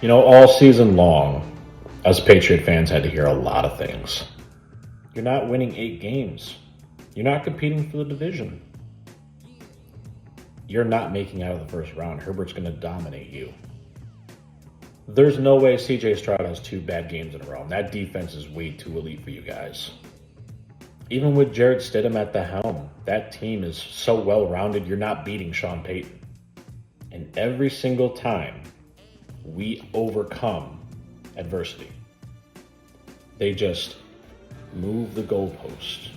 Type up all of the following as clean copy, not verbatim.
All season long, us Patriot fans had to hear a lot of things. You're not winning 8 games. You're not competing for the division. You're not making out of the first round. Herbert's going to dominate you. There's no way CJ Stroud has 2 bad games in a row. And that defense is way too elite for you guys. Even with Jarrett Stidham at the helm, that team is so well-rounded, you're not beating Sean Payton. And every single time, we overcome adversity. They just move the goalpost.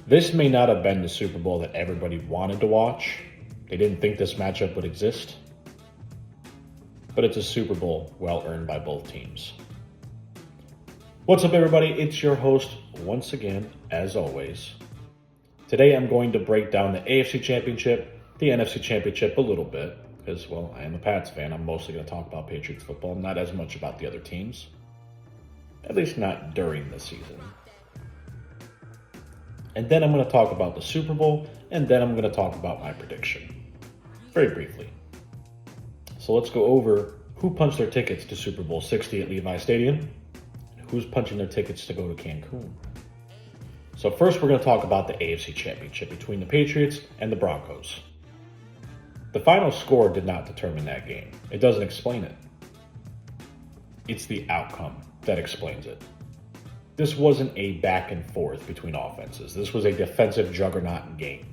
This may not have been the Super Bowl that everybody wanted to watch. They didn't think this matchup would exist. But it's a Super Bowl well earned by both teams. What's up, everybody? It's your host once again, as always. Today I'm going to break down the AFC Championship, the NFC Championship a little bit, because, well, I am a Pats fan. I'm mostly going to talk about Patriots football, not as much about the other teams. At least not during the season. And then I'm going to talk about the Super Bowl, and then I'm going to talk about my prediction. Very briefly. So let's go over who punched their tickets to Super Bowl 60 at Levi Stadium, and who's punching their tickets to go to Cancun. So first we're going to talk about the AFC Championship between the Patriots and the Broncos. The final score did not determine that game. It doesn't explain it. It's the outcome that explains it. This wasn't a back and forth between offenses. This was a defensive juggernaut game.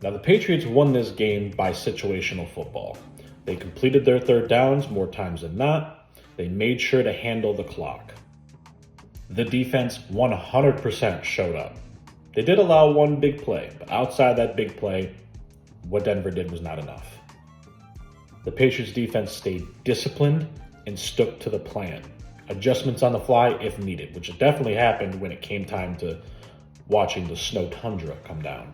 Now, the Patriots won this game by situational football. They completed their third downs more times than not. They made sure to handle the clock. The defense 100% showed up. They did allow one big play, but outside that big play, what Denver did was not enough. The Patriots defense stayed disciplined and stuck to the plan. Adjustments on the fly if needed, which definitely happened when it came time to watching the snow tundra come down.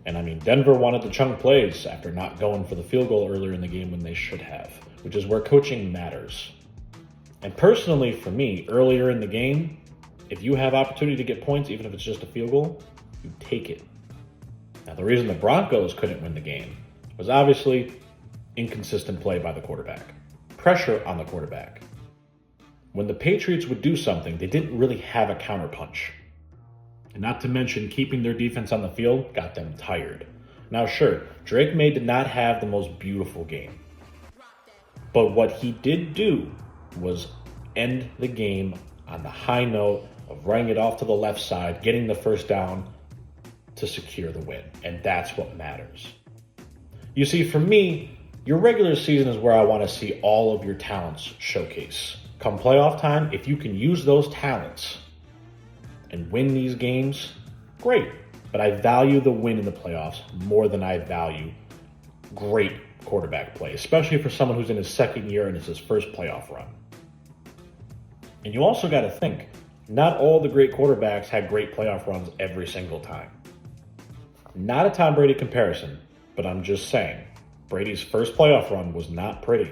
And I mean, Denver wanted to chunk plays after not going for the field goal earlier in the game when they should have, which is where coaching matters. And personally, for me, earlier in the game, if you have opportunity to get points, even if it's just a field goal, you take it. Now, the reason the Broncos couldn't win the game was obviously inconsistent play by the quarterback. Pressure on the quarterback. When the Patriots would do something, they didn't really have a counterpunch. And not to mention, keeping their defense on the field got them tired. Now, sure, Drake May did not have the most beautiful game. But what he did do was end the game on the high note of running it off to the left side, getting the first down to secure the win. And that's what matters. You see, for me, your regular season is where I want to see all of your talents showcase. Come playoff time, if you can use those talents and win these games, great. But I value the win in the playoffs more than I value great quarterback play, especially for someone who's in his second year and it's his first playoff run. And you also got to think, not all the great quarterbacks had great playoff runs every single time. Not a Tom Brady comparison, but I'm just saying, Brady's first playoff run was not pretty.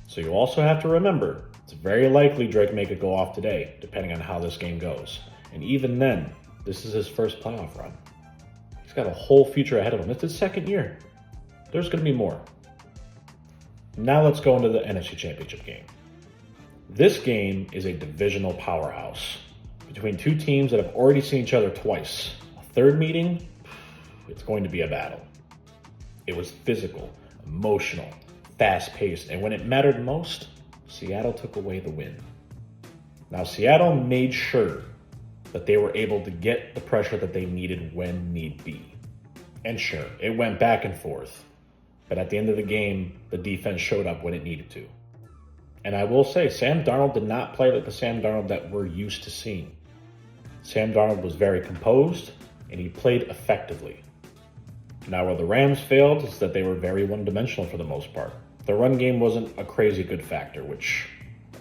So you also have to remember, it's very likely Drake May could go off today, depending on how this game goes. And even then, this is his first playoff run. He's got a whole future ahead of him. It's his second year. There's going to be more. Now let's go into the NFC Championship game. This game is a divisional powerhouse between two teams that have already seen each other twice. A third meeting, it's going to be a battle. It was physical, emotional, fast-paced, and when it mattered most, Seattle took away the win. Now, Seattle made sure that they were able to get the pressure that they needed when need be. And sure, it went back and forth, but at the end of the game, the defense showed up when it needed to. And I will say, Sam Darnold did not play like the Sam Darnold that we're used to seeing. Sam Darnold was very composed, and he played effectively. Now, where the Rams failed is that they were very one-dimensional for the most part. The run game wasn't a crazy good factor, which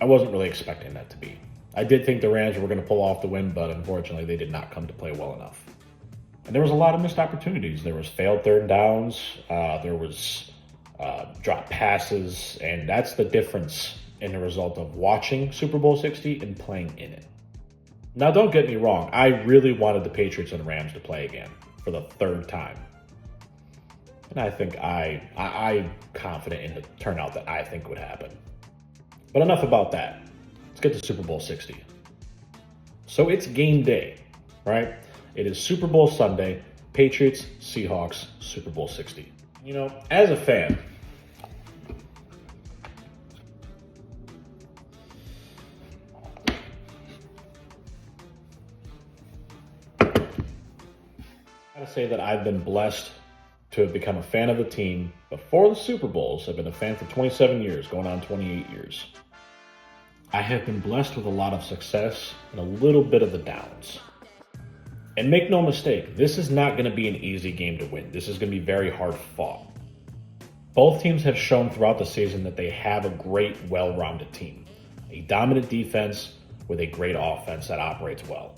I wasn't really expecting that to be. I did think the Rams were going to pull off the win, but unfortunately they did not come to play well enough. And there was a lot of missed opportunities. There was failed third downs, there was dropped passes, and that's the difference in the result of watching Super Bowl 60 and playing in it. Now, don't get me wrong. I really wanted the Patriots and Rams to play again for the third time. And I think I'm confident in the turnout that I think would happen. But enough about that. Let's get to Super Bowl 60. So it's game day, right? It is Super Bowl Sunday, Patriots, Seahawks, Super Bowl 60. You know, as a fan, I gotta say that I've been blessed to have become a fan of the team before the Super Bowls. I've been a fan for 27 years, going on 28 years. I have been blessed with a lot of success and a little bit of the downs. And make no mistake, this is not going to be an easy game to win. This is going to be very hard fought. Both teams have shown throughout the season that they have a great, well-rounded team. A dominant defense with a great offense that operates well.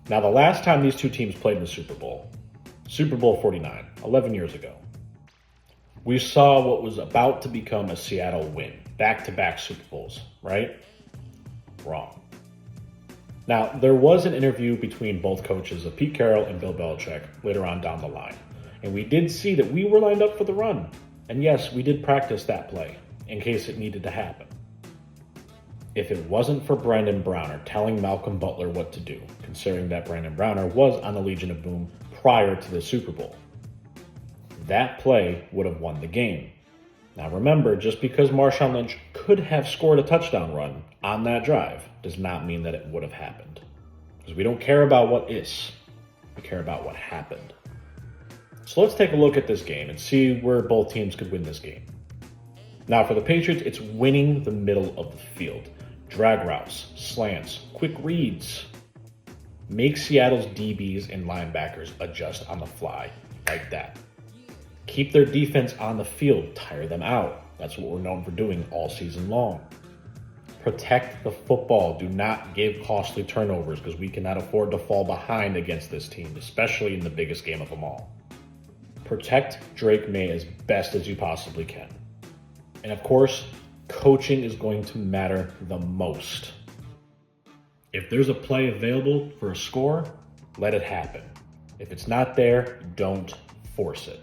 Now, the last time these two teams played in the Super Bowl 49, 11 years ago, we saw what was about to become a Seattle win. Back-to-back Super Bowls, right? Wrong. Now, there was an interview between both coaches of Pete Carroll and Bill Belichick later on down the line. And we did see that we were lined up for the run. And yes, we did practice that play in case it needed to happen. If it wasn't for Brandon Browner telling Malcolm Butler what to do, considering that Brandon Browner was on the Legion of Boom prior to the Super Bowl, that play would have won the game. Now remember, just because Marshawn Lynch could have scored a touchdown run on that drive does not mean that it would have happened. Because we don't care about what is, we care about what happened. So let's take a look at this game and see where both teams could win this game. Now for the Patriots, it's winning the middle of the field. Drag routes, slants, quick reads. Make Seattle's DBs and linebackers adjust on the fly like that. Keep their defense on the field, tire them out. That's what we're known for doing all season long. Protect the football. Do not give costly turnovers because we cannot afford to fall behind against this team, especially in the biggest game of them all. Protect Drake May as best as you possibly can. And of course, coaching is going to matter the most. If there's a play available for a score, let it happen. If it's not there, don't force it.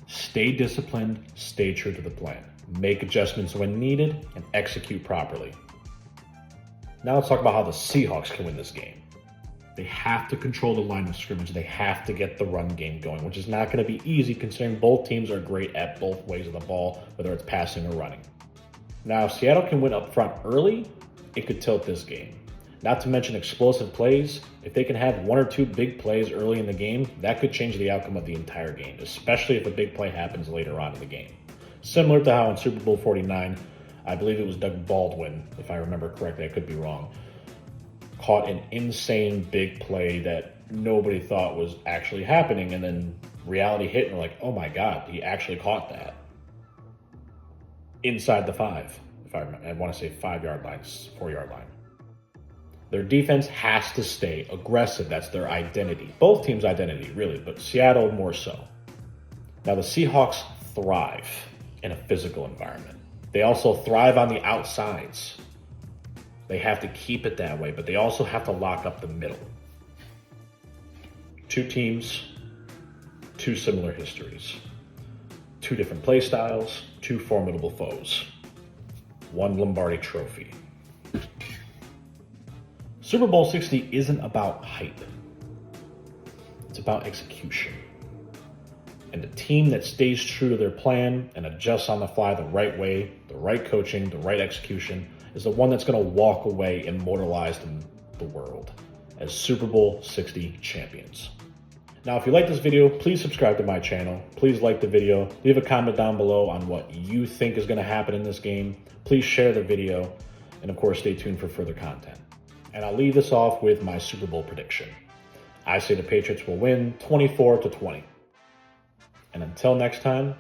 Stay disciplined, stay true to the plan. Make adjustments when needed, and execute properly. Now let's talk about how the Seahawks can win this game. They have to control the line of scrimmage. They have to get the run game going, which is not going to be easy considering both teams are great at both ways of the ball, whether it's passing or running. Now, if Seattle can win up front early, it could tilt this game. Not to mention explosive plays. If they can have one or two big plays early in the game, that could change the outcome of the entire game, especially if a big play happens later on in the game. Similar to how in Super Bowl 49, I believe it was Doug Baldwin, if I remember correctly, I could be wrong, caught an insane big play that nobody thought was actually happening, and then reality hit and we're like, oh my God, he actually caught that. Inside the 5, if I want to say 5-yard line, 4-yard line. Their defense has to stay aggressive. That's their identity. Both teams' identity, really, but Seattle more so. Now, the Seahawks thrive in a physical environment. They also thrive on the outsides. They have to keep it that way, but they also have to lock up the middle. Two teams, two similar histories. Two different play styles, two formidable foes. One Lombardi Trophy. Super Bowl 60 isn't about hype. It's about execution. And the team that stays true to their plan and adjusts on the fly the right way, the right coaching, the right execution, is the one that's going to walk away immortalized in the world as Super Bowl 60 champions. Now, if you like this video, please subscribe to my channel. Please like the video. Leave a comment down below on what you think is going to happen in this game. Please share the video. And of course, stay tuned for further content. And I'll leave this off with my Super Bowl prediction. I say the Patriots will win 24-20. And until next time,